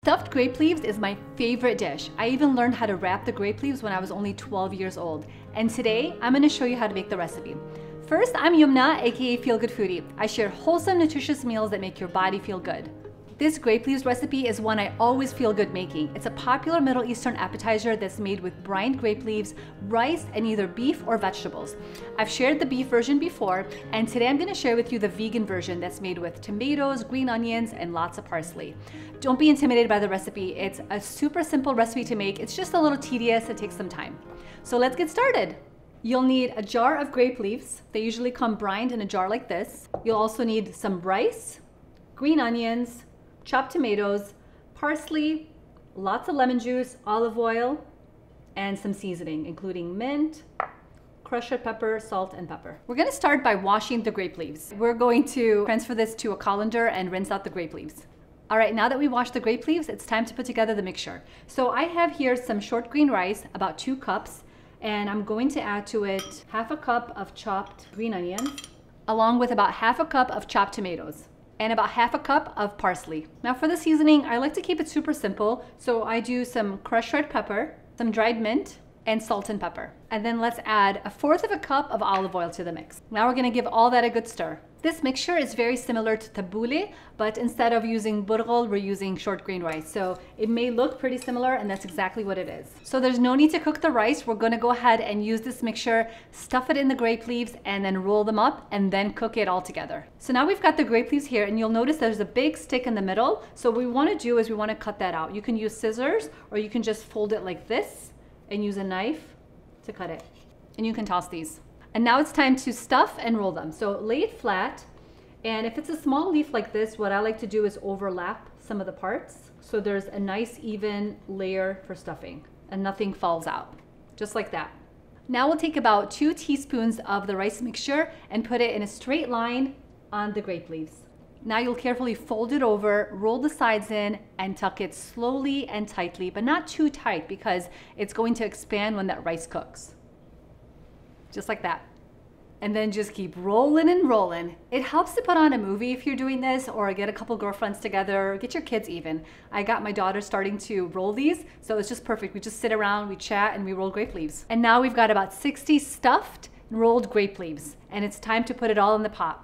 Stuffed grape leaves is my favorite dish. I even learned how to wrap the grape leaves when I was only 12 years old. And today, I'm gonna show you how to make the recipe. First, I'm Yumna, aka Feel Good Foodie. I share wholesome, nutritious meals that make your body feel good. This grape leaves recipe is one I always feel good making. It's a popular Middle Eastern appetizer that's made with brined grape leaves, rice, and either beef or vegetables. I've shared the beef version before, and today I'm gonna share with you the vegan version that's made with tomatoes, green onions, and lots of parsley. Don't be intimidated by the recipe. It's a super simple recipe to make. It's just a little tedious, it takes some time. So let's get started. You'll need a jar of grape leaves. They usually come brined in a jar like this. You'll also need some rice, green onions, chopped tomatoes, parsley, lots of lemon juice, olive oil, and some seasoning, including mint, crushed red pepper, salt, and pepper. We're gonna start by washing the grape leaves. We're going to transfer this to a colander and rinse out the grape leaves. All right, now that we washed the grape leaves, it's time to put together the mixture. So I have here some short green rice, about 2 cups, and I'm going to add to it half a cup of chopped green onions, along with about half a cup of chopped tomatoes, and about half a cup of parsley. Now for the seasoning, I like to keep it super simple. So I do some crushed red pepper, some dried mint, and salt and pepper. And then let's add 1/4 cup of olive oil to the mix. Now we're gonna give all that a good stir. This mixture is very similar to tabbouleh, but instead of using burghul, we're using short grain rice. So it may look pretty similar, and that's exactly what it is. So there's no need to cook the rice. We're gonna go ahead and use this mixture, stuff it in the grape leaves, and then roll them up, and then cook it all together. So now we've got the grape leaves here, and you'll notice there's a big stick in the middle. So what we wanna do is we wanna cut that out. You can use scissors, or you can just fold it like this, and use a knife to cut it. And you can toss these. And now it's time to stuff and roll them. So lay it flat. And if it's a small leaf like this, what I like to do is overlap some of the parts. So there's a nice even layer for stuffing and nothing falls out, just like that. Now we'll take about 2 teaspoons of the rice mixture and put it in a straight line on the grape leaves. Now you'll carefully fold it over, roll the sides in, and tuck it slowly and tightly, but not too tight because it's going to expand when that rice cooks. Just like that. And then just keep rolling and rolling. It helps to put on a movie if you're doing this, or get a couple girlfriends together, or get your kids even. I got my daughter starting to roll these, so it's just perfect. We just sit around, we chat, and we roll grape leaves. And now we've got about 60 stuffed rolled grape leaves, and it's time to put it all in the pot.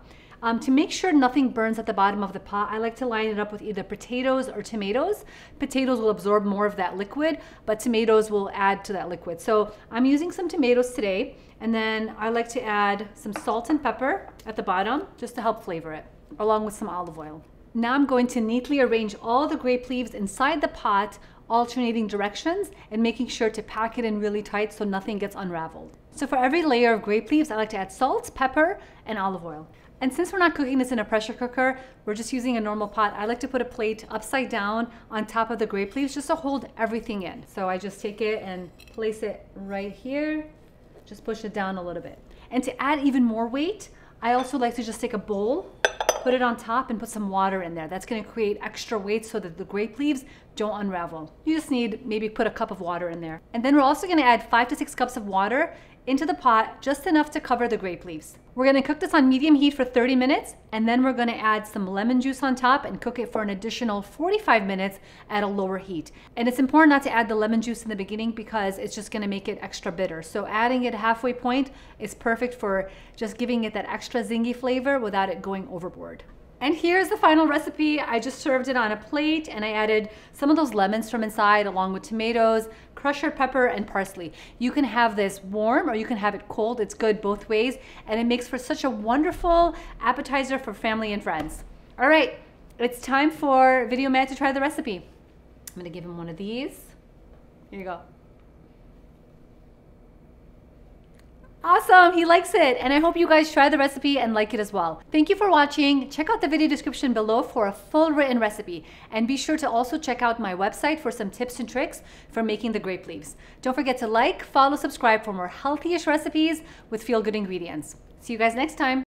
To make sure nothing burns at the bottom of the pot, I like to line it up with either potatoes or tomatoes. Potatoes will absorb more of that liquid, but tomatoes will add to that liquid. So I'm using some tomatoes today, and then I like to add some salt and pepper at the bottom just to help flavor it, along with some olive oil. Now I'm going to neatly arrange all the grape leaves inside the pot, alternating directions, and making sure to pack it in really tight so nothing gets unraveled. So for every layer of grape leaves, I like to add salt, pepper, and olive oil. And since we're not cooking this in a pressure cooker, we're just using a normal pot, I like to put a plate upside down on top of the grape leaves just to hold everything in. So I just take it and place it right here, just push it down a little bit. And to add even more weight, I also like to just take a bowl, put it on top, and put some water in there. That's gonna create extra weight so that the grape leaves don't unravel. You just need maybe put a cup of water in there. And then we're also gonna add 5 to 6 cups of water into the pot, just enough to cover the grape leaves. We're gonna cook this on medium heat for 30 minutes, and then we're gonna add some lemon juice on top and cook it for an additional 45 minutes at a lower heat. And it's important not to add the lemon juice in the beginning because it's just gonna make it extra bitter. So adding it halfway point is perfect for just giving it that extra zingy flavor without it going overboard. And here's the final recipe. I just served it on a plate, and I added some of those lemons from inside along with tomatoes, crushed red pepper, and parsley. You can have this warm or you can have it cold. It's good both ways, and it makes for such a wonderful appetizer for family and friends. All right, it's time for Video Matt to try the recipe. I'm gonna give him one of these. Here you go. Awesome, he likes it, and I hope you guys try the recipe and like it as well. Thank you for watching. Check out the video description below for a full written recipe, and be sure to also check out my website for some tips and tricks for making the grape leaves. Don't forget to like, follow, subscribe for more healthiest recipes with feel-good ingredients. See you guys next time.